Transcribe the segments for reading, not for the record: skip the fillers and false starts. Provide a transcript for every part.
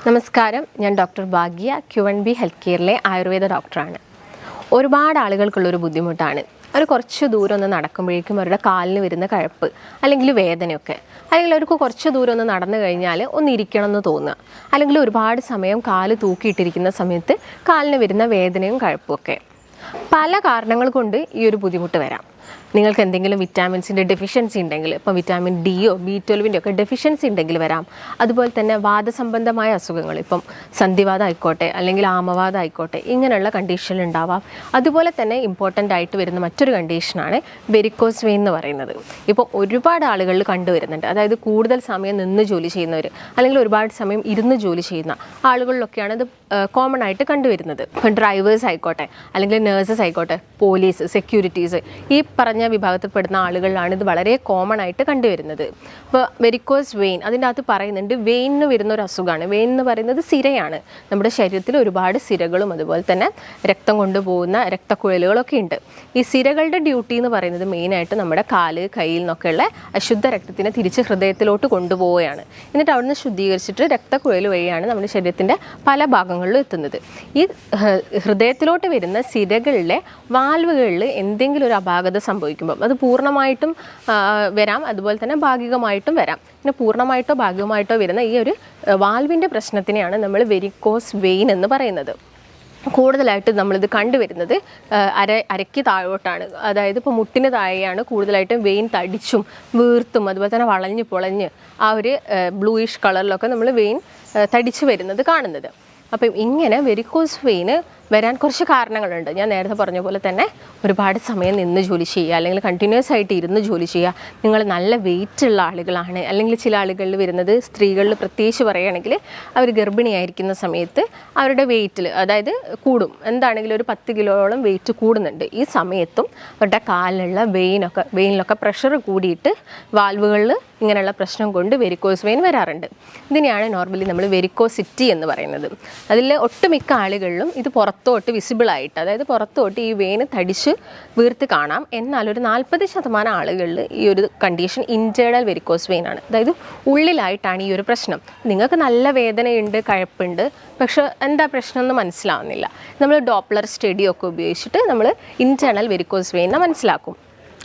നമസ്കാരം, ഞാൻ ഡോക്ടർ ഭാഗ്യ Q&B health കെയറിലെ Ayurveda ഡോക്ടറാണ്. ഒരുപാട് ആളുകൾക്കുള്ളൊരു ബുദ്ധിമുട്ടാണ് കുറച്ച് ദൂരം ഒന്ന് നടക്കുമ്പോഴേക്കും അവരുടെ കാലിന് വരുന്ന കഴപ്പ് അല്ലെങ്കിൽ വേദനയൊക്കെ, അല്ലെങ്കിൽ അവർക്ക് കുറച്ച് ദൂരം ഒന്ന് നടന്നു കഴിഞ്ഞാൽ ഒന്ന് ഇരിക്കണം എന്ന് തോന്നുക, അല്ലെങ്കിൽ ഒരുപാട് സമയം കാല് തൂക്കിയിട്ടിരിക്കുന്ന സമയത്ത് കാലിന് വരുന്ന വേദനയും കഴപ്പുമൊക്കെ. പല കാരണങ്ങൾ കൊണ്ട് ഈ ഒരു ബുദ്ധിമുട്ട് വരാം. നിങ്ങൾക്ക് എന്തെങ്കിലും വിറ്റാമിൻസിൻ്റെ ഡെഫിഷ്യൻസി ഉണ്ടെങ്കിൽ, ഇപ്പോൾ വിറ്റാമിൻ ഡിയോ B12 ഒക്കെ ഡെഫിഷ്യൻസി ഉണ്ടെങ്കിൽ വരാം. അതുപോലെ തന്നെ വാദസംബന്ധമായ അസുഖങ്ങൾ, ഇപ്പം സന്ധിവാദം ആയിക്കോട്ടെ അല്ലെങ്കിൽ ആമവാദം ആയിക്കോട്ടെ, ഇങ്ങനെയുള്ള കണ്ടീഷൻ ഉണ്ടാവാം. അതുപോലെ തന്നെ ഇമ്പോർട്ടൻ്റ് ആയിട്ട് വരുന്ന മറ്റൊരു കണ്ടീഷനാണ് വെരിക്കോസ് വെയിൻ എന്ന് പറയുന്നത്. ഇപ്പോൾ ഒരുപാട് ആളുകളിൽ കണ്ടുവരുന്നുണ്ട്. അതായത് കൂടുതൽ സമയം നിന്ന് ജോലി ചെയ്യുന്നവർ അല്ലെങ്കിൽ ഒരുപാട് സമയം ഇരുന്ന് ജോലി ചെയ്യുന്ന ആളുകളിലൊക്കെയാണ് ഇത് കോമൺ ആയിട്ട് കണ്ടുവരുന്നത്. ഇപ്പം ഡ്രൈവേഴ്സ് ആയിക്കോട്ടെ അല്ലെങ്കിൽ നേഴ്സസ് ആയിക്കോട്ടെ, പോലീസ്, സെക്യൂരിറ്റീസ്, ഈ പറഞ്ഞ വിഭാഗത്തിൽപ്പെടുന്ന ആളുകളിലാണ് ഇത് വളരെ കോമൺ ആയിട്ട് കണ്ടുവരുന്നത്. ഇപ്പോൾ വെരിക്കോസ് വെയിൻ, അതിൻ്റെ അകത്ത് പറയുന്നുണ്ട് വെയിനിന് വരുന്ന ഒരു അസുഖമാണ്. വെയിൻ എന്ന് പറയുന്നത് സിരയാണ്. നമ്മുടെ ശരീരത്തിൽ ഒരുപാട് സിരകളും അതുപോലെ തന്നെ രക്തം കൊണ്ടുപോകുന്ന രക്തക്കുഴലുകളൊക്കെ ഉണ്ട്. ഈ സിരകളുടെ ഡ്യൂട്ടി എന്ന് പറയുന്നത് മെയിനായിട്ട് നമ്മുടെ കാല്, കയ്യിൽ നിന്നൊക്കെയുള്ള അശുദ്ധ രക്തത്തിനെ തിരിച്ച് ഹൃദയത്തിലോട്ട് കൊണ്ടുപോവുകയാണ്. എന്നിട്ട് അവിടുന്ന് ശുദ്ധീകരിച്ചിട്ട് രക്തക്കുഴൽ വഴിയാണ് നമ്മുടെ ശരീരത്തിൻ്റെ പല ഭാഗങ്ങളിലും എത്തുന്നത്. ഈ ഹൃദയത്തിലോട്ട് വരുന്ന സിരകളിലെ വാൽവുകളിൽ എന്തെങ്കിലും ഒരു അപാകത സംഭവിക്കുമ്പോൾ അത് പൂർണ്ണമായിട്ടും വരാം, അതുപോലെ തന്നെ ഭാഗികമായിട്ടും വരാം. പിന്നെ പൂർണ്ണമായിട്ടോ ഭാഗികമായിട്ടോ വരുന്ന ഈ ഒരു വാൽവിൻ്റെ പ്രശ്നത്തിനെയാണ് നമ്മൾ വെരിക്കോസ് വെയിൻ എന്ന് പറയുന്നത്. കൂടുതലായിട്ട് നമ്മളിത് കണ്ടുവരുന്നത് അരയ്ക്ക് താഴോട്ടാണ്. അതായത് ഇപ്പോൾ മുട്ടിന് താഴെയാണ് കൂടുതലായിട്ടും വെയിൻ തടിച്ചും വീർത്തും അതുപോലെ തന്നെ വളഞ്ഞ് പൊളഞ്ഞ് ആ ഒരു ബ്ലൂയിഷ് കളറിലൊക്കെ നമ്മൾ വെയിൻ തടിച്ച് വരുന്നത് കാണുന്നത്. അപ്പം ഇങ്ങനെ വെരിക്കോസ് വെയിന് വരാൻ കുറച്ച് കാരണങ്ങളുണ്ട്. ഞാൻ നേരത്തെ പറഞ്ഞ പോലെ തന്നെ ഒരുപാട് സമയം നിന്ന് ജോലി ചെയ്യുക, അല്ലെങ്കിൽ കണ്ടിന്യൂസ് ആയിട്ട് ഇരുന്ന് ജോലി ചെയ്യുക, നിങ്ങൾ നല്ല വെയിറ്റ് ഉള്ള ആളുകളാണ്, അല്ലെങ്കിൽ ചില ആളുകളിൽ വരുന്നത് സ്ത്രീകളിൽ പ്രത്യേകിച്ച് പറയുകയാണെങ്കിൽ അവർ ഗർഭിണിയായിരിക്കുന്ന സമയത്ത് അവരുടെ വെയിറ്റിൽ അതായത് കൂടും, എന്താണെങ്കിലും ഒരു 10 കിലോയോളം വെയിറ്റ് കൂടുന്നുണ്ട്. ഈ സമയത്തും അവരുടെ കാലിലുള്ള വെയിനിലൊക്കെ പ്രഷർ കൂടിയിട്ട് വാൽവുകളിൽ ഇങ്ങനെയുള്ള പ്രശ്നം കൊണ്ട് വെരിക്കോസ് വെയിൻ വരാറുണ്ട്. ഇതിനെയാണ് നോർമലി നമ്മൾ വെരിക്കോസിറ്റി എന്ന് പറയുന്നത്. അതിൽ ഒട്ടുമിക്ക ആളുകളിലും ഇത് പുറത്തോട്ട് വിസിബിളായിട്ട്, അതായത് പുറത്തോട്ട് ഈ വെയിന് തടിച്ച് വീർത്ത് കാണാം. എന്നാൽ ഒരു 40% ആളുകളിൽ ഈ ഒരു കണ്ടീഷൻ ഇൻറ്റേർണൽ വെരിക്കോസ് വെയിൻ ആണ്. അതായത് ഉള്ളിലായിട്ടാണ് ഈ ഒരു പ്രശ്നം. നിങ്ങൾക്ക് നല്ല വേദനയുണ്ട്, കഴപ്പുണ്ട്, പക്ഷെ എന്താ പ്രശ്നം എന്ന് മനസ്സിലാവുന്നില്ല. നമ്മൾ ഡോപ്ലർ സ്റ്റഡിയൊക്കെ ഉപയോഗിച്ചിട്ട് നമ്മൾ ഇൻറ്റേർണൽ വെരിക്കോസ് വെയിനെ മനസ്സിലാക്കും.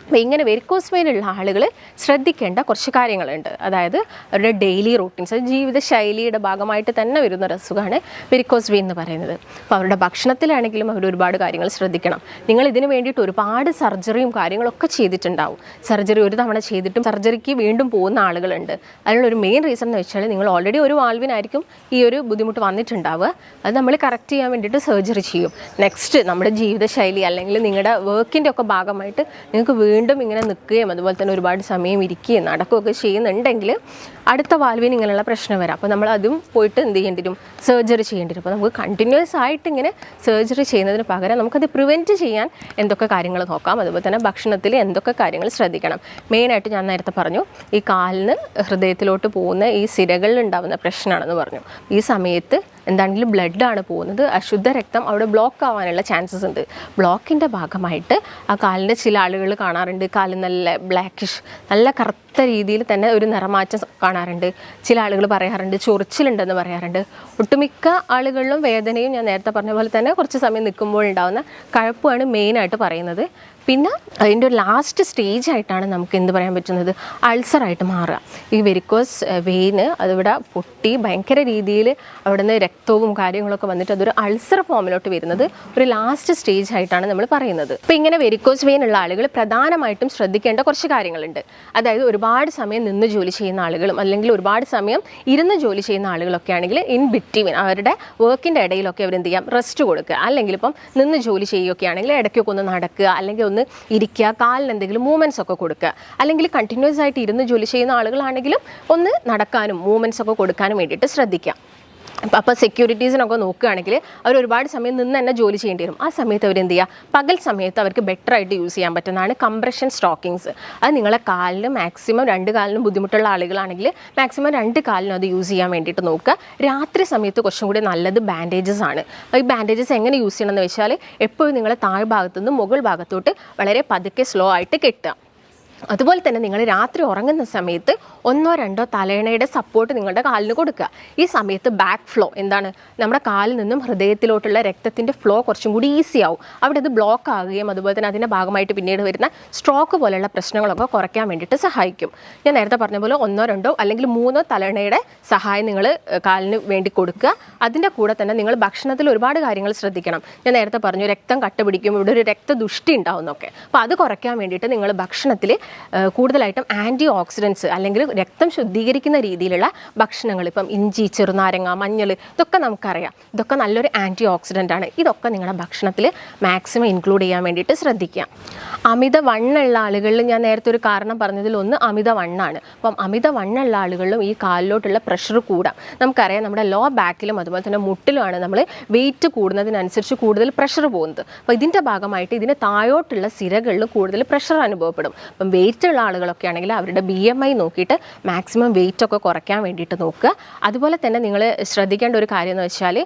അപ്പോൾ ഇങ്ങനെ വെരിക്കോസ് വെയിനുള്ള ആളുകൾ ശ്രദ്ധിക്കേണ്ട കുറച്ച് കാര്യങ്ങളുണ്ട്. അതായത് അവരുടെ ഡെയിലി റൂട്ടീൻസ്, ജീവിതശൈലിയുടെ ഭാഗമായിട്ട് തന്നെ വരുന്ന ഒരു അസുഖമാണ് വെരിക്കോസ് വെയിൻ എന്ന് പറയുന്നത്. അപ്പോൾ അവരുടെ ഭക്ഷണത്തിലാണെങ്കിലും അവർ ഒരുപാട് കാര്യങ്ങൾ ശ്രദ്ധിക്കണം. നിങ്ങൾ ഇതിന് വേണ്ടിയിട്ട് ഒരുപാട് സർജറിയും കാര്യങ്ങളൊക്കെ ചെയ്തിട്ടുണ്ടാവും. സർജറി ഒരു തവണ ചെയ്തിട്ടും സർജറിക്ക് വീണ്ടും പോകുന്ന ആളുകളുണ്ട്. അതിനുള്ളൊരു മെയിൻ റീസൺ എന്ന് വെച്ചാൽ നിങ്ങൾ ഓൾറെഡി ഒരു വാൽവിനായിരിക്കും ഈ ഒരു ബുദ്ധിമുട്ട് വന്നിട്ടുണ്ടാവുക. അത് നമ്മൾ കറക്റ്റ് ചെയ്യാൻ വേണ്ടിയിട്ട് സർജറി ചെയ്യും. നെക്സ്റ്റ് നമ്മുടെ ജീവിതശൈലി അല്ലെങ്കിൽ നിങ്ങളുടെ വർക്കിൻ്റെ ഒക്കെ ഭാഗമായിട്ട് നിങ്ങൾക്ക് വീണ്ടും ഇങ്ങനെ നിൽക്കുകയും അതുപോലെ തന്നെ ഒരുപാട് സമയം ഇരിക്കുകയും നടക്കുകയൊക്കെ ചെയ്യുന്നുണ്ടെങ്കിൽ അടുത്ത വാൽവിന് ഇങ്ങനെയുള്ള പ്രശ്നം വരാം. അപ്പോൾ നമ്മൾ അതും പോയിട്ട് എന്ത് ചെയ്യേണ്ടി വരും, സർജറി ചെയ്യേണ്ടി വരും. അപ്പോൾ നമുക്ക് കണ്ടിന്യൂസ് ആയിട്ട് ഇങ്ങനെ സർജറി ചെയ്യുന്നതിന് പകരം നമുക്കത് പ്രിവെൻറ്റ് ചെയ്യാൻ എന്തൊക്കെ കാര്യങ്ങൾ നോക്കാം, അതുപോലെ തന്നെ ഭക്ഷണത്തിൽ എന്തൊക്കെ കാര്യങ്ങൾ ശ്രദ്ധിക്കണം. മെയിനായിട്ട് ഞാൻ നേരത്തെ പറഞ്ഞു, ഈ കാലിന് ഹൃദയത്തിലോട്ട് പോകുന്ന ഈ സിരകളിൽ ഉണ്ടാകുന്ന പ്രശ്നമാണെന്ന് പറഞ്ഞു. ഈ സമയത്ത് എന്താണെങ്കിലും ബ്ലഡാണ് പോകുന്നത്, അശുദ്ധ രക്തം അവിടെ ബ്ലോക്ക് ആവാനുള്ള ചാൻസസ് ഉണ്ട്. ബ്ലോക്കിൻ്റെ ഭാഗമായിട്ട് ആ കാലിൻ്റെ ചില ആളുകൾ കാണാറുണ്ട്, കാല് നല്ല ബ്ലാക്കിഷ്, നല്ല കറുത്ത രീതിയിൽ തന്നെ ഒരു നിറമാറ്റം കാണാറുണ്ട്. ചില ആളുകൾ പറയാറുണ്ട് ചൊറിച്ചിലുണ്ടെന്ന് പറയാറുണ്ട്. ഒട്ടുമിക്ക ആളുകളിലും വേദനയും ഞാൻ നേരത്തെ പറഞ്ഞ പോലെ തന്നെ കുറച്ച് സമയം നിൽക്കുമ്പോൾ ഉണ്ടാകുന്ന കഴപ്പുമാണ് മെയിനായിട്ട് പറയുന്നത്. പിന്നെ അതിൻ്റെ ഒരു ലാസ്റ്റ് സ്റ്റേജ് ആയിട്ടാണ് നമുക്ക് എന്ത് പറയാൻ പറ്റുന്നത്, അൾസറായിട്ട് മാറുക. ഈ വെരിക്കോസ് വെയിന് അതിവിടെ പൊട്ടി ഭയങ്കര രീതിയിൽ അവിടെ നിന്ന് രക്തവും കാര്യങ്ങളൊക്കെ വന്നിട്ട് അതൊരു അൾസർ ഫോമിലോട്ട് വരുന്നത് ഒരു ലാസ്റ്റ് സ്റ്റേജ് ആയിട്ടാണ് നമ്മൾ പറയുന്നത്. അപ്പോൾ ഇങ്ങനെ വെരിക്കോസ് വെയിൻ ഉള്ള ആളുകൾ പ്രധാനമായിട്ടും ശ്രദ്ധിക്കേണ്ട കുറച്ച് കാര്യങ്ങളുണ്ട്. അതായത് ഒരുപാട് സമയം നിന്ന് ജോലി ചെയ്യുന്ന ആളുകളും അല്ലെങ്കിൽ ഒരുപാട് സമയം ഇരുന്ന് ജോലി ചെയ്യുന്ന ആളുകളൊക്കെ ആണെങ്കിൽ ഇൻ ബിറ്റ്വീൻ അവരുടെ വർക്കിൻ്റെ ഇടയിലൊക്കെ അവരെന്ത് ചെയ്യാം, റെസ്റ്റ് കൊടുക്കുക. അല്ലെങ്കിൽ ഇപ്പം നിന്ന് ജോലി ചെയ്യുകയൊക്കെ ആണെങ്കിൽ ഇടയ്ക്കൊക്കെ ഒന്ന് നടക്കുക, അല്ലെങ്കിൽ ഒന്ന് ഇരിക്കുക, കാലിന് എന്തെങ്കിലും മൂവ്മെൻറ്റ്സ് ഒക്കെ കൊടുക്കുക. അല്ലെങ്കിൽ കണ്ടിന്യൂസ് ആയിട്ട് ഇരുന്ന് ജോലി ചെയ്യുന്ന ആളുകളാണെങ്കിലും ഒന്ന് നടക്കാനും മൂവ്മെൻറ്റ്സ് ഒക്കെ കൊടുക്കാനും വേണ്ടിയിട്ട് ശ്രദ്ധിക്കാം. അപ്പോൾ സെക്യൂരിറ്റീസിനൊക്കെ നോക്കുകയാണെങ്കിൽ അവർ ഒരുപാട് സമയം നിന്ന് തന്നെ ജോലി ചെയ്യേണ്ടി വരും. ആ സമയത്ത് അവരെന്ത് ചെയ്യുക, പകൽ സമയത്ത് അവർക്ക് ബെറ്ററായിട്ട് യൂസ് ചെയ്യാൻ പറ്റുന്നതാണ് കംപ്രഷൻ സ്റ്റോക്കിങ്സ്. അത് നിങ്ങളെ കാലിന് മാക്സിമം 2 കാലിനും ബുദ്ധിമുട്ടുള്ള ആളുകളാണെങ്കിൽ മാക്സിമം 2 കാലിനും അത് യൂസ് ചെയ്യാൻ വേണ്ടിയിട്ട് നോക്കുക. രാത്രി സമയത്ത് കുറച്ചും കൂടി നല്ലത് ബാൻഡേജസ് ആണ്. ഈ ബാൻഡേജസ് എങ്ങനെ യൂസ് ചെയ്യണമെന്ന് വെച്ചാൽ എപ്പോഴും നിങ്ങളെ താഴ്ഭാഗത്തുനിന്ന് മുകൾ ഭാഗത്തോട്ട് വളരെ പതുക്കെ സ്ലോ ആയിട്ട് കെട്ടുക. അതുപോലെ തന്നെ നിങ്ങൾ രാത്രി ഉറങ്ങുന്ന സമയത്ത് 1-2 തലയണയുടെ സപ്പോർട്ട് നിങ്ങളുടെ കാലിന് കൊടുക്കുക. ഈ സമയത്ത് ബാക്ക് ഫ്ലോ എന്താണ്, നമ്മുടെ കാലിൽ നിന്നും ഹൃദയത്തിലോട്ടുള്ള രക്തത്തിൻ്റെ ഫ്ലോ കുറച്ചും കൂടി ഈസി ആവും. അവിടെ ഇത് ബ്ലോക്ക് ആകുകയും അതുപോലെ തന്നെ അതിൻ്റെ ഭാഗമായിട്ട് പിന്നീട് വരുന്ന സ്ട്രോക്ക് പോലെയുള്ള പ്രശ്നങ്ങളൊക്കെ കുറയ്ക്കാൻ വേണ്ടിയിട്ട് സഹായിക്കും. ഞാൻ നേരത്തെ പറഞ്ഞ പോലെ 1-2 അല്ലെങ്കിൽ 3 തലയണയുടെ സഹായം നിങ്ങൾ കാലിന് വേണ്ടി കൊടുക്കുക. അതിൻ്റെ കൂടെ തന്നെ നിങ്ങൾ ഭക്ഷണത്തിൽ ഒരുപാട് കാര്യങ്ങൾ ശ്രദ്ധിക്കണം. ഞാൻ നേരത്തെ പറഞ്ഞു രക്തം കട്ട പിടിക്കും, ഇവിടെ ഒരു രക്തദുഷ്ടി ഉണ്ടാവുന്നൊക്കെ. അപ്പോൾ അത് കുറയ്ക്കാൻ വേണ്ടിയിട്ട് നിങ്ങൾ ഭക്ഷണത്തിൽ കൂടുതലായിട്ടും ആൻറ്റി ഓക്സിഡൻസ് അല്ലെങ്കിൽ രക്തം ശുദ്ധീകരിക്കുന്ന രീതിയിലുള്ള ഭക്ഷണങ്ങൾ, ഇപ്പം ഇഞ്ചി, ചെറുനാരങ്ങ, മഞ്ഞൾ, ഇതൊക്കെ നമുക്കറിയാം. ഇതൊക്കെ നല്ലൊരു ആൻറ്റി ഓക്സിഡൻ്റ് ആണ്. ഇതൊക്കെ നിങ്ങളുടെ ഭക്ഷണത്തിൽ മാക്സിമം ഇൻക്ലൂഡ് ചെയ്യാൻ വേണ്ടിയിട്ട് ശ്രദ്ധിക്കാം. അമിത വണ്ണുള്ള ആളുകളിൽ ഞാൻ നേരത്തെ ഒരു കാരണം പറഞ്ഞതിൽ ഒന്ന് അമിത വണ്ണാണ്. അപ്പം അമിത വണ്ണുള്ള ആളുകളിലും ഈ കാലിലോട്ടുള്ള പ്രഷർ കൂടാം. നമുക്കറിയാം നമ്മുടെ ലോ ബാക്കിലും അതുപോലെ തന്നെ മുട്ടിലുമാണ് നമ്മൾ വെയിറ്റ് കൂടുന്നതിനനുസരിച്ച് കൂടുതൽ പ്രഷർ പോകുന്നത്. അപ്പോൾ ഇതിൻ്റെ ഭാഗമായിട്ട് ഇതിന് താഴോട്ടുള്ള സിരകളിൽ കൂടുതൽ പ്രഷർ അനുഭവപ്പെടും. അപ്പം വെയിറ്റ് ഉള്ള ആളുകളൊക്കെ ആണെങ്കിൽ അവരുടെ BMI നോക്കിയിട്ട് മാക്സിമം വെയിറ്റ് ഒക്കെ കുറയ്ക്കാൻ വേണ്ടിയിട്ട് നോക്കുക. അതുപോലെ തന്നെ നിങ്ങൾ ശ്രദ്ധിക്കേണ്ട ഒരു കാര്യം എന്ന് വെച്ചാൽ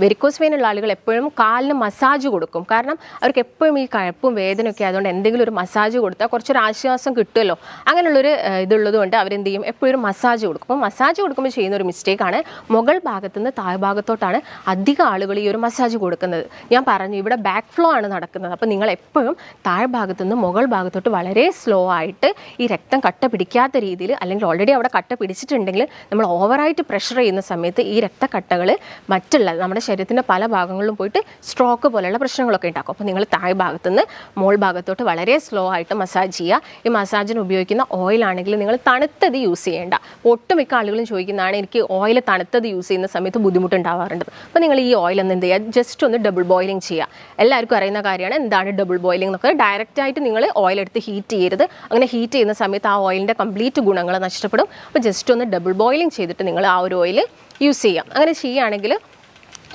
വെരിക്കോസ് വെയിൻ ഉള്ള ആളുകൾ എപ്പോഴും കാലിന് മസാജ് കൊടുക്കും. കാരണം അവർക്ക് എപ്പോഴും ഈ കഴപ്പും വേദനയൊക്കെ ആയതുകൊണ്ട് എന്തെങ്കിലും ഒരു മസാജ് കൊടുത്താൽ കുറച്ചൊരു ആശ്വാസം കിട്ടുമല്ലോ. അങ്ങനെയുള്ളൊരു ഇതുള്ളത് കൊണ്ട് അവരെന്ത് ചെയ്യും, എപ്പോഴും മസാജ് കൊടുക്കും. അപ്പോൾ മസാജ് കൊടുക്കുമ്പോൾ ചെയ്യുന്ന ഒരു മിസ്റ്റേക്കാണ് മുകൾ ഭാഗത്തു നിന്ന് താഴ്ഭാഗത്തോട്ടാണ് അധികം ആളുകൾ ഈ ഒരു മസാജ് കൊടുക്കുന്നത്. ഞാൻ പറഞ്ഞു ഇവിടെ ബാക്ക് ഫ്ലോ ആണ് നടക്കുന്നത്. അപ്പോൾ നിങ്ങൾ എപ്പോഴും താഴ്ഭാഗത്തു നിന്ന് മുകൾ ഭാഗത്തോട്ട് വളരെ സ്ലോ ആയിട്ട് ഈ രക്തം കട്ട പിടിക്കാത്ത രീതിയിൽ, അല്ലെങ്കിൽ ഓൾറെഡി അവിടെ കട്ട പിടിച്ചിട്ടുണ്ടെങ്കിൽ നമ്മൾ ഓവറായിട്ട് പ്രഷർ ചെയ്യുന്ന സമയത്ത് ഈ രക്തക്കട്ടകൾ മറ്റുള്ള നമ്മുടെ ശരീരത്തിൻ്റെ പല ഭാഗങ്ങളിലും പോയിട്ട് സ്ട്രോക്ക് പോലെയുള്ള പ്രശ്നങ്ങളൊക്കെ ഉണ്ടാക്കും. അപ്പോൾ നിങ്ങൾ താഴ് ഭാഗത്തുനിന്ന് മോൾ ഭാഗത്തോട്ട് വളരെ സ്ലോ ആയിട്ട് മസാജ് ചെയ്യുക. ഈ മസാജിന് ഉപയോഗിക്കുന്ന ഓയിലാണെങ്കിൽ നിങ്ങൾ തണുത്തത് യൂസ് ചെയ്യേണ്ട. ഒട്ടുമിക്ക ആളുകളും ചോദിക്കുന്നതാണ് എനിക്ക് ഓയിൽ തണുത്തത് യൂസ് ചെയ്യുന്ന സമയത്ത് ബുദ്ധിമുട്ടുണ്ടാവാറുണ്ട്. അപ്പോൾ നിങ്ങൾ ഈ ഓയിൽ ഒന്ന് എന്ത് ചെയ്യുക, ജസ്റ്റ് ഒന്ന് ഡബിൾ ബോയിലിംഗ് ചെയ്യുക. എല്ലാവർക്കും അറിയുന്ന കാര്യമാണ് എന്താണ് ഡബിൾ ബോയിലിംഗ് എന്നൊക്കെ. ഡയറക്റ്റായിട്ട് നിങ്ങൾ ഓയിൽ എടുത്ത് ഹീറ്റ് ചെയ്യരുത്. അങ്ങനെ ഹീറ്റ് ചെയ്യുന്ന സമയത്ത് ആ ഓയിലിൻ്റെ കംപ്ലീറ്റ് ഗുണങ്ങൾ നഷ്ടപ്പെടും. അപ്പോൾ ജസ്റ്റ് ഒന്ന് ഡബിൾ ബോയിലിംഗ് ചെയ്തിട്ട് നിങ്ങൾ ആ ഒരു ഓയിൽ യൂസ് ചെയ്യാം. അങ്ങനെ ചെയ്യുകയാണെങ്കിൽ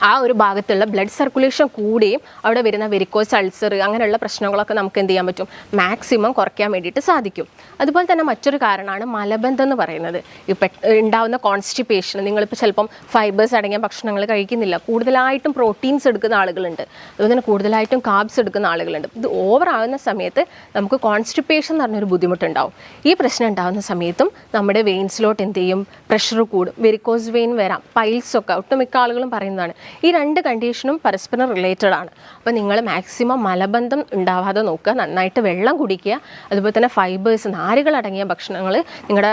ആ ഒരു ഭാഗത്തുള്ള ബ്ലഡ് സർക്കുലേഷൻ കൂടുകയും അവിടെ വരുന്ന വെരിക്കോസ് അൾസർ അങ്ങനെയുള്ള പ്രശ്നങ്ങളൊക്കെ നമുക്ക് എന്ത് ചെയ്യാൻ പറ്റും, മാക്സിമം കുറയ്ക്കാൻ വേണ്ടിയിട്ട് സാധിക്കും. അതുപോലെ തന്നെ മറ്റൊരു കാരണമാണ് മലബന്ധം എന്ന് പറയുന്നത്. ഇപ്പം ഉണ്ടാവുന്ന കോൺസ്റ്റിപ്പേഷൻ, നിങ്ങളിപ്പോൾ ചിലപ്പം ഫൈബേഴ്സ് അടങ്ങിയ ഭക്ഷണങ്ങൾ കഴിക്കുന്നില്ല, കൂടുതലായിട്ടും പ്രോട്ടീൻസ് എടുക്കുന്ന ആളുകളുണ്ട്, അതുപോലെ തന്നെ കൂടുതലായിട്ടും കാർബ്സ് എടുക്കുന്ന ആളുകളുണ്ട്. ഇത് ഓവർ ആവുന്ന സമയത്ത് നമുക്ക് കോൺസ്റ്റിപ്പേഷൻ എന്ന് പറഞ്ഞൊരു ബുദ്ധിമുട്ടുണ്ടാവും. ഈ പ്രശ്നം ഉണ്ടാകുന്ന സമയത്തും നമ്മുടെ വെയിൻസിലോട്ട് എന്ത് ചെയ്യും, പ്രഷർ കൂടും, വെരിക്കോസ് വെയിൻ വരാം, പൈൽസൊക്കെ ഒട്ടുമിക്ക ആളുകളും പറയുന്നതാണ്. ഈ രണ്ട് കണ്ടീഷനും പരസ്പരം റിലേറ്റഡ് ആണ്. അപ്പോൾ നിങ്ങൾ മാക്സിമം മലബന്ധം ഉണ്ടാവാതെ നോക്കുക, നന്നായിട്ട് വെള്ളം കുടിക്കുക, അതുപോലെ തന്നെ ഫൈബേഴ്സ്, നാരുകളടങ്ങിയ ഭക്ഷണങ്ങൾ നിങ്ങളുടെ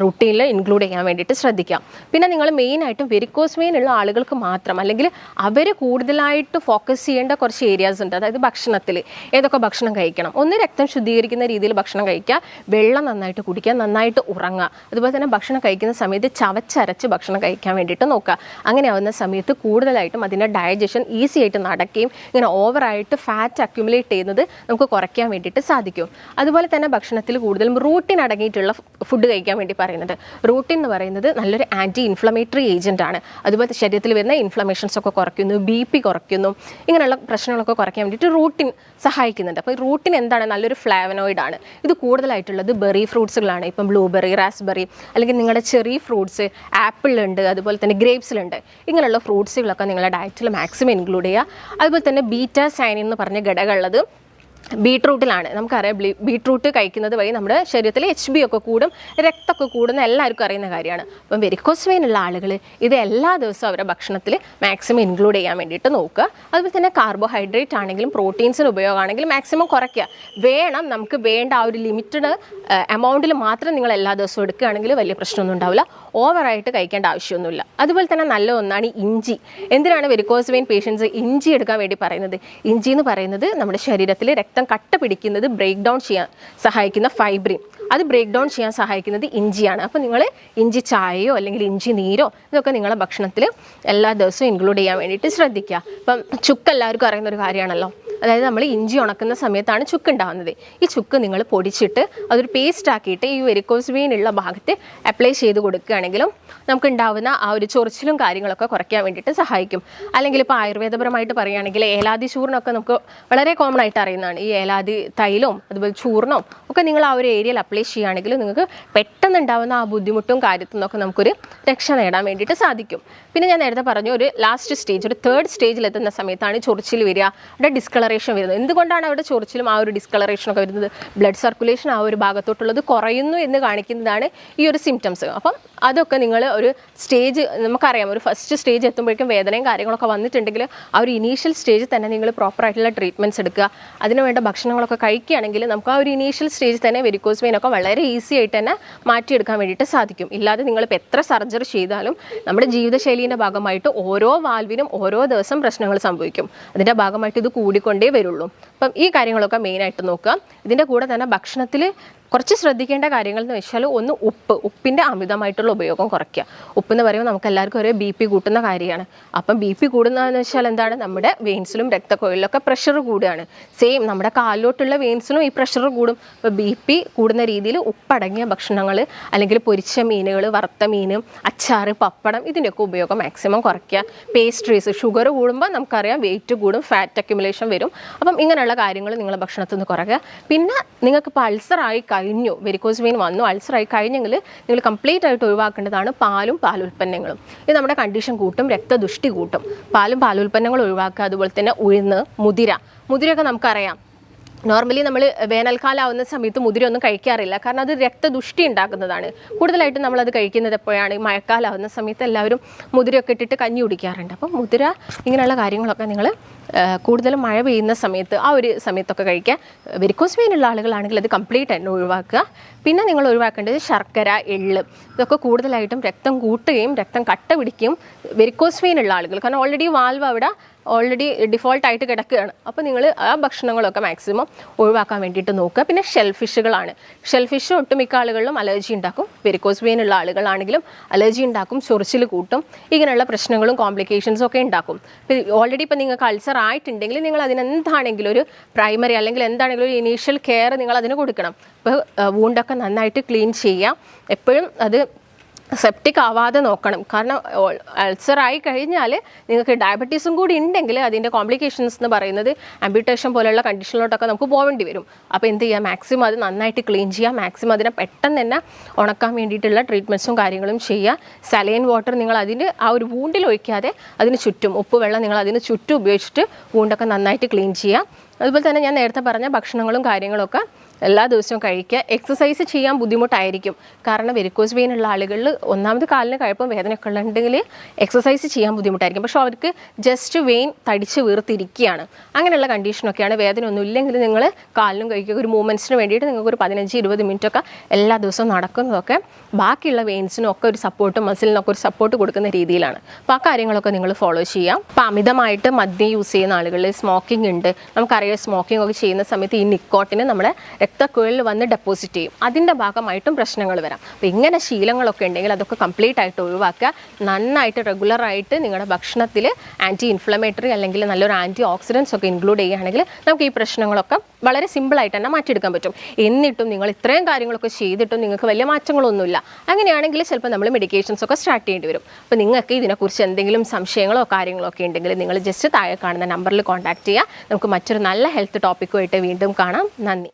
റുട്ടീനിൽ ഇൻക്ലൂഡ് ചെയ്യാൻ വേണ്ടിയിട്ട് ശ്രദ്ധിക്കാം. പിന്നെ നിങ്ങൾ മെയിനായിട്ടും വെരിക്കോസ് വെയിൻ ഉള്ള ആളുകൾക്ക് മാത്രം, അല്ലെങ്കിൽ അവർ കൂടുതലായിട്ട് ഫോക്കസ് ചെയ്യേണ്ട കുറച്ച് ഏരിയാസ് ഉണ്ട്. അതായത് ഭക്ഷണത്തിൽ ഏതൊക്കെ ഭക്ഷണം കഴിക്കണം. ഒന്ന്, രക്തം ശുദ്ധീകരിക്കുന്ന രീതിയിൽ ഭക്ഷണം കഴിക്കുക, വെള്ളം നന്നായിട്ട് കുടിക്കുക, നന്നായിട്ട് ഉറങ്ങുക. അതുപോലെ തന്നെ ഭക്ഷണം കഴിക്കുന്ന സമയത്ത് ചവച്ചരച്ച് ഭക്ഷണം കഴിക്കാൻ വേണ്ടിയിട്ട് നോക്കുക. അങ്ങനെ ആവുന്ന സമയത്ത് കൂടുതലായിട്ടും അതിൻ്റെ ഡൈജഷൻ ഈസി ആയിട്ട് നടക്കുകയും ഇങ്ങനെ ഓവറായിട്ട് ഫാറ്റ് അക്യുമുലേറ്റ് ചെയ്യുന്നത് നമുക്ക് കുറയ്ക്കാൻ വേണ്ടിയിട്ട് സാധിക്കും. അതുപോലെ തന്നെ ഭക്ഷണത്തിൽ കൂടുതലും റൂട്ടിൻ അടങ്ങിയിട്ടുള്ള ഫുഡ് കഴിക്കാൻ വേണ്ടി പറയുന്നത്. റൂട്ടിൻ എന്ന് പറയുന്നത് നല്ലൊരു ആൻറ്റി ഇൻഫ്ലമേറ്ററി ഏജൻ്റ് ആണ്. അതുപോലെ ശരീരത്തിൽ വരുന്ന ഇൻഫ്ലമേഷൻസ് ഒക്കെ കുറയ്ക്കുന്നു, BP കുറയ്ക്കുന്നു, ഇങ്ങനെയുള്ള പ്രശ്നങ്ങളൊക്കെ കുറയ്ക്കാൻ വേണ്ടിയിട്ട് റൂട്ടിൻ സഹായിക്കുന്നുണ്ട്. അപ്പോൾ റൂട്ടിൻ എന്താണ്, നല്ലൊരു ഫ്ലാവനോയിഡ് ആണ്. ഇത് കൂടുതലായിട്ടുള്ളത് ബെറി ഫ്രൂട്ട്സുകളാണ്. ഇപ്പം ബ്ലൂബെറി, റാസ്ബെറി, അല്ലെങ്കിൽ നിങ്ങളുടെ ചെറി ഫ്രൂട്ട്സ്, ആപ്പിളുണ്ട്, അതുപോലെ തന്നെ ഗ്രേപ്സിലുണ്ട്. ഇങ്ങനെയുള്ള ഫ്രൂട്ട്സുകളൊക്കെ നിങ്ങളുടെ ഡയറ്റിൽ മാക്സിമം ഇൻക്ലൂഡ് ചെയ്യുക. അതുപോലെ തന്നെ ബീറ്റാ സൈനിൻ എന്ന് പറഞ്ഞ ഘടകമുള്ളത് ബീട്രൂട്ടിലാണ്. നമുക്കറിയാം ബീട്രൂട്ട് കഴിക്കുന്നത് വഴി നമ്മുടെ ശരീരത്തിൽ HB ഒക്കെ കൂടും, രക്തമൊക്കെ കൂടുന്ന എല്ലാവർക്കും അറിയുന്ന കാര്യമാണ്. അപ്പം വെരിക്കോസ് വെയിൻ ഉള്ള ആളുകൾ ഇത് എല്ലാ ദിവസവും അവരുടെ ഭക്ഷണത്തിൽ മാക്സിമം ഇൻക്ലൂഡ് ചെയ്യാൻ വേണ്ടിയിട്ട് നോക്കുക. അതുപോലെ തന്നെ കാർബോഹൈഡ്രേറ്റ് ആണെങ്കിലും പ്രോട്ടീൻസിന് ഉപയോഗമാണെങ്കിലും മാക്സിമം കുറയ്ക്കുക. വേണം, നമുക്ക് വേണ്ട ആ ഒരു ലിമിറ്റഡ് എമൗണ്ടിൽ മാത്രം നിങ്ങൾ എല്ലാ ദിവസവും എടുക്കുകയാണെങ്കിൽ വലിയ പ്രശ്നമൊന്നും ഉണ്ടാവില്ല. ഓവറായിട്ട് കഴിക്കേണ്ട ആവശ്യമൊന്നുമില്ല. അതുപോലെ തന്നെ നല്ല ഒന്നാണ് ഇഞ്ചി. എന്തിനാണ് വെരിക്കോസ് വെയിൻ പേഷ്യൻസ് ഇഞ്ചി എടുക്കാൻ വേണ്ടി പറയുന്നത്? ഇഞ്ചി എന്ന് പറയുന്നത് നമ്മുടെ ശരീരത്തിൽ രക്തം കട്ട പിടിക്കുന്നത് ബ്രേക്ക് ഡൗൺ ചെയ്യാൻ സഹായിക്കുന്ന ഫൈബ്രിൻ, അത് ബ്രേക്ക് ഡൗൺ ചെയ്യാൻ സഹായിക്കുന്നത് ഇഞ്ചിയാണ്. അപ്പോൾ നിങ്ങൾ ഇഞ്ചി ചായയോ അല്ലെങ്കിൽ ഇഞ്ചി നീരോ ഇതൊക്കെ നിങ്ങളുടെ ഭക്ഷണത്തിൽ എല്ലാ ദിവസവും ഇൻക്ലൂഡ് ചെയ്യാൻ വേണ്ടിയിട്ട് ശ്രദ്ധിക്കുക. ഇപ്പം ചുക്ക് എല്ലാവർക്കും അറിയുന്ന ഒരു കാര്യമാണല്ലോ. അതായത് നമ്മൾ ഇഞ്ചി ഉണക്കുന്ന സമയത്താണ് ചുക്ക് ഉണ്ടാകുന്നത്. ഈ ചുക്ക് നിങ്ങൾ പൊടിച്ചിട്ട് അതൊരു പേസ്റ്റ് ആക്കിയിട്ട് ഈ വെരിക്കോസ് വെയിൻ ഉള്ള ഭാഗത്ത് അപ്ലൈ ചെയ്ത് കൊടുക്കുകയാണെങ്കിലും നമുക്ക് ഉണ്ടാകുന്ന ആ ഒരു ചൊറിച്ചിലും കാര്യങ്ങളൊക്കെ കുറയ്ക്കാൻ വേണ്ടിയിട്ട് സഹായിക്കും. അല്ലെങ്കിൽ ഇപ്പോൾ ആയുർവേദപരമായിട്ട് പറയുകയാണെങ്കിൽ ഏലാദി ചൂർണ്ണമൊക്കെ നമുക്ക് വളരെ കോമൺ ആയിട്ട് അറിയുന്നതാണ്. ഈ ഏലാദി തൈലവും അതുപോലെ ചൂർണ്ണവും ഒക്കെ നിങ്ങൾ ആ ഒരു ഏരിയയിൽ അപ്ലൈ ചെയ്യുകയാണെങ്കിൽ നിങ്ങൾക്ക് പെട്ടെന്ന് ഉണ്ടാകുന്ന ആ ബുദ്ധിമുട്ടും കാര്യത്തിൽ നിന്നൊക്കെ നമുക്കൊരു രക്ഷ നേടാൻ വേണ്ടിയിട്ട് സാധിക്കും. പിന്നെ ഞാൻ നേരത്തെ പറഞ്ഞു ഒരു ലാസ്റ്റ് സ്റ്റേജ്, ഒരു 3rd സ്റ്റേജിലെത്തുന്ന സമയത്താണ് ചൊറിച്ചിൽ വരിക, അവിടെ ഡിസ്കളറേഷൻ ഡിസ്കളറേഷൻ വരുന്നത്. എന്തുകൊണ്ടാണ് അവിടെ ചൊറിച്ചിലും ആ ഒരു ഡിസ്കളറേഷനൊക്കെ വരുന്നത്? ബ്ലഡ് സർക്കുലേഷൻ ആ ഒരു ഭാഗത്തോട്ടുള്ളത് കുറയുന്നു എന്ന് കാണിക്കുന്നതാണ് ഈ ഒരു സിംറ്റംസ്. അപ്പം അതൊക്കെ നിങ്ങൾ ഒരു സ്റ്റേജ്, നമുക്കറിയാം ഒരു ഫസ്റ്റ് സ്റ്റേജ് എത്തുമ്പോഴേക്കും വേദനയും കാര്യങ്ങളൊക്കെ വന്നിട്ടുണ്ടെങ്കിൽ ആ ഒരു ഇനീഷ്യൽ സ്റ്റേജിൽ തന്നെ നിങ്ങൾ പ്രോപ്പറായിട്ടുള്ള ട്രീറ്റ്മെൻറ്റ്സ് എടുക്കുക, അതിന് വേണ്ട ഭക്ഷണങ്ങളൊക്കെ കഴിക്കുകയാണെങ്കിൽ നമുക്ക് ആ ഒരു ഇനീഷ്യൽ സ്റ്റേജിൽ തന്നെ വെരിക്കോസ് വെയിൻ ഒക്കെ വളരെ ഈസി ആയിട്ട് തന്നെ മാറ്റിയെടുക്കാൻ വേണ്ടിയിട്ട് സാധിക്കും. ഇല്ലാതെ നിങ്ങളിപ്പോൾ എത്ര സർജറി ചെയ്താലും നമ്മുടെ ജീവിതശൈലീൻ്റെ ഭാഗമായിട്ട് ഓരോ വാൽവിനും ഓരോ ദിവസം പ്രശ്നങ്ങൾ സംഭവിക്കും. അതിൻ്റെ ഭാഗമായിട്ട് ഇത് കൂടിക്കൊണ്ടേ വരുള്ളൂ. അപ്പം ഈ കാര്യങ്ങളൊക്കെ മെയിനായിട്ട് നോക്കുക. ഇതിൻ്റെ കൂടെ തന്നെ ഭക്ഷണത്തിൽ കുറച്ച് ശ്രദ്ധിക്കേണ്ട കാര്യങ്ങൾ എന്ന് വെച്ചാൽ ഒന്ന് ഉപ്പിൻ്റെ അമിതമായിട്ടുള്ള ഉപയോഗം കുറയ്ക്കുക. ഉപ്പ് എന്ന് പറയുമ്പോൾ നമുക്ക് എല്ലാവർക്കും ഒരു BP കൂട്ടുന്ന കാര്യമാണ്. അപ്പം BP കൂടുന്നതെന്ന് വെച്ചാൽ എന്താണ്? നമ്മുടെ വെയിൻസിലും രക്തക്കൊഴലിലൊക്കെ പ്രഷർ കൂടുകയാണ്. സെയിം നമ്മുടെ കാലിലോട്ടുള്ള വെയിൻസിലും ഈ പ്രഷർ കൂടും. അപ്പോൾ BP കൂടുന്ന രീതിയിൽ ഉപ്പടങ്ങിയ ഭക്ഷണങ്ങൾ അല്ലെങ്കിൽ പൊരിച്ച മീനുകൾ, വറുത്ത മീൻ, അച്ചാറ്, പപ്പടം ഇതിൻ്റെയൊക്കെ ഉപയോഗം മാക്സിമം കുറയ്ക്കുക. പേസ്ട്രീസ്, ഷുഗർ കൂടുമ്പോൾ നമുക്കറിയാം വെയിറ്റ് കൂടും, ഫാറ്റ് അക്യുമുലേഷൻ വരും. അപ്പം ഇങ്ങനെയുള്ള കാര്യങ്ങൾ നിങ്ങളുടെ ഭക്ഷണത്തിൽ നിന്ന് കുറയ്ക്കുക. പിന്നെ നിങ്ങൾക്കിപ്പോൾ അൾസറായി കഴിഞ്ഞു, വെരിക്കോസ് വെയിൻ വന്നു, അൾസറായി കഴിഞ്ഞെങ്കിൽ നിങ്ങൾ കംപ്ലീറ്റ് ആയിട്ട് ഒഴിവാക്കേണ്ടതാണ് പാലും പാലുൽപ്പന്നങ്ങളും. ഇത് നമ്മുടെ കണ്ടീഷൻ കൂട്ടും, രക്തദുഷ്ടി കൂട്ടും. പാലും പാലുൽപ്പന്നങ്ങളും ഒഴിവാക്കുക. അതുപോലെ തന്നെ ഉഴുന്ന്, മുതിരയൊക്കെ നമുക്കറിയാം. നോർമലി നമ്മൾ വേനൽക്കാലം ആവുന്ന സമയത്ത് മുതിരയൊന്നും കഴിക്കാറില്ല, കാരണം അത് രക്തദുഷ്ടി ഉണ്ടാക്കുന്നതാണ്. കൂടുതലായിട്ടും നമ്മളത് കഴിക്കുന്നത് എപ്പോഴാണ്? മഴക്കാലം ആവുന്ന സമയത്ത് എല്ലാവരും മുതിരയൊക്കെ ഇട്ടിട്ട് കഞ്ഞി കുടിക്കാറുണ്ട്. അപ്പം മുതിര ഇങ്ങനെയുള്ള കാര്യങ്ങളൊക്കെ നിങ്ങൾ കൂടുതലും മഴ പെയ്യുന്ന സമയത്ത് ആ ഒരു സമയത്തൊക്കെ കഴിക്കുക. വെരിക്കോസ് വെയിനുള്ള ആളുകളാണെങ്കിൽ അത് കംപ്ലീറ്റ് തന്നെ ഒഴിവാക്കുക. പിന്നെ നിങ്ങൾ ഒഴിവാക്കേണ്ടത് ശർക്കര, എള്ള് ഇതൊക്കെ കൂടുതലായിട്ടും രക്തം കൂട്ടുകയും രക്തം കട്ട പിടിക്കുകയും വെരിക്കോസ് വെയിനുള്ള ആളുകൾ, കാരണം ഓൾറെഡി വാൽവ് അവിടെ ഡിഫോൾട്ടായിട്ട് കിടക്കുകയാണ്. അപ്പോൾ നിങ്ങൾ ആ ഭക്ഷണങ്ങളൊക്കെ മാക്സിമം ഒഴിവാക്കാൻ വേണ്ടിയിട്ട് നോക്കുക. പിന്നെ ഷെൽഫിഷുകളാണ്. ഷെൽഫിഷ് ഒട്ടുമിക്ക ആളുകളിലും അലർജി ഉണ്ടാക്കും. വെരിക്കോസ് വെയിൻ ഉള്ള ആളുകളാണെങ്കിലും അലർജി ഉണ്ടാക്കും, ചൊറിച്ചിൽ കൂട്ടും, ഇങ്ങനെയുള്ള പ്രശ്നങ്ങളും കോംപ്ലിക്കേഷൻസും ഒക്കെ ഉണ്ടാക്കും. ഓൾറെഡി ഇപ്പോൾ നിങ്ങൾക്ക് അൾസർ ആയിട്ടുണ്ടെങ്കിൽ നിങ്ങൾ അതിനെന്താണെങ്കിലും ഒരു പ്രൈമറി അല്ലെങ്കിൽ എന്താണെങ്കിലും ഒരു ഇനീഷ്യൽ കെയർ നിങ്ങൾ അതിന് കൊടുക്കണം. ഇപ്പോൾ വൂണ്ടൊക്കെ നന്നായിട്ട് ക്ലീൻ ചെയ്യുക. എപ്പോഴും അത് സെപ്റ്റിക് ആവാതെ നോക്കണം. കാരണം അൾസറായി കഴിഞ്ഞാൽ നിങ്ങൾക്ക് ഡയബറ്റീസും കൂടി ഉണ്ടെങ്കിൽ അതിൻ്റെ കോംപ്ലിക്കേഷൻസ് എന്ന് പറയുന്നത് ആംബ്യൂട്ടേഷൻ പോലെയുള്ള കണ്ടീഷനിലോട്ടൊക്കെ നമുക്ക് പോകേണ്ടി വരും. അപ്പോൾ എന്ത് ചെയ്യുക? മാക്സിമം അത് നന്നായിട്ട് ക്ലീൻ ചെയ്യുക. മാക്സിമം അതിനെ പെട്ടെന്ന് തന്നെ ഉണക്കാൻ വേണ്ടിയിട്ടുള്ള ട്രീറ്റ്മെൻറ്റ്സും കാര്യങ്ങളും ചെയ്യുക. സലൈൻ വാട്ടർ നിങ്ങൾ അതിന് ആ ഒരു വൂണ്ടിൽ ഒഴിക്കാതെ അതിന് ചുറ്റും, ഉപ്പ് വെള്ളം നിങ്ങൾ അതിന് ചുറ്റും ഉപയോഗിച്ചിട്ട് വൂണ്ടൊക്കെ നന്നായിട്ട് ക്ലീൻ ചെയ്യുക. അതുപോലെ തന്നെ ഞാൻ നേരത്തെ പറഞ്ഞ ഭക്ഷണങ്ങളും കാര്യങ്ങളൊക്കെ എല്ലാ ദിവസവും കഴിക്കുക. എക്സസൈസ് ചെയ്യാൻ ബുദ്ധിമുട്ടായിരിക്കും, കാരണം വെരിക്കോസ് വെയിൻ ഉള്ള ആളുകളിൽ ഒന്നാമത് കാലിന് കഴപ്പും വേദനയൊക്കെ ഉണ്ടെങ്കിൽ എക്സസൈസ് ചെയ്യാൻ ബുദ്ധിമുട്ടായിരിക്കും. പക്ഷേ അവർക്ക് ജസ്റ്റ് വെയിൻ തടിച്ച് വീർത്തിരിക്കുകയാണ്. അങ്ങനെയുള്ള കണ്ടീഷനൊക്കെയാണ്. വേദന ഒന്നും ഇല്ലെങ്കിൽ നിങ്ങൾ കാലിനും കഴിക്കുക. ഒരു മൂവ്മെൻറ്റ്സിന് വേണ്ടിയിട്ട് നിങ്ങൾക്ക് ഒരു 15-20 മിനിറ്റൊക്കെ എല്ലാ ദിവസവും നടക്കുന്നതൊക്കെ ബാക്കിയുള്ള വെയിൻസിനും ഒക്കെ ഒരു സപ്പോർട്ട്, മസിലിനൊക്കെ ഒരു സപ്പോർട്ട് കൊടുക്കുന്ന രീതിയിലാണ്. അപ്പോൾ ആ കാര്യങ്ങളൊക്കെ നിങ്ങൾ ഫോളോ ചെയ്യാം. അപ്പോൾ അമിതമായിട്ട് മദ്യം യൂസ് ചെയ്യുന്ന ആളുകളിൽ, സ്മോക്കിംഗ് ഉണ്ട്, നമുക്കറിയാം സ്മോക്കിംഗ് ഒക്കെ ചെയ്യുന്ന സമയത്ത് ഈ നിക്കോട്ടിന് നമ്മുടെ രക്തക്കുഴലിൽ വന്ന് ഡെപ്പോസിറ്റ് ചെയ്യും. അതിൻ്റെ ഭാഗമായിട്ടും പ്രശ്നങ്ങൾ വരാം. അപ്പോൾ ഇങ്ങനെ ശീലങ്ങളൊക്കെ ഉണ്ടെങ്കിൽ അതൊക്കെ കംപ്ലീറ്റ് ആയിട്ട് ഒഴിവാക്കുക. നന്നായിട്ട് റെഗുലറായിട്ട് നിങ്ങളുടെ ഭക്ഷണത്തിൽ ആൻറ്റി ഇൻഫ്ലമേറ്ററി അല്ലെങ്കിൽ നല്ലൊരു ആൻറ്റി ഓക്സിഡൻസ് ഒക്കെ ഇൻക്ലൂഡ് ചെയ്യുകയാണെങ്കിൽ നമുക്ക് ഈ പ്രശ്നങ്ങളൊക്കെ വളരെ സിമ്പിളായിട്ട് തന്നെ മാറ്റിയെടുക്കാൻ പറ്റും. എന്നിട്ടും നിങ്ങൾ ഇത്രയും കാര്യങ്ങളൊക്കെ ചെയ്തിട്ടും നിങ്ങൾക്ക് വലിയ മാറ്റങ്ങളൊന്നുമില്ല, അങ്ങനെയാണെങ്കിൽ ചിലപ്പോൾ നമ്മൾ മെഡിക്കേഷൻസ് ഒക്കെ സ്റ്റാർട്ട് ചെയ്യേണ്ടി വരും. അപ്പോൾ നിങ്ങൾക്ക് ഇതിനെക്കുറിച്ച് എന്തെങ്കിലും സംശയങ്ങളോ കാര്യങ്ങളോ ഒക്കെ ഉണ്ടെങ്കിൽ നിങ്ങൾ ജസ്റ്റ് താഴെ കാണുന്ന നമ്പറിൽ കോൺടാക്ട് ചെയ്യുക. നമുക്ക് മറ്റൊരു നല്ല ഹെൽത്ത് ടോപ്പിക്കുമായിട്ട് വീണ്ടും കാണാം. നന്ദി.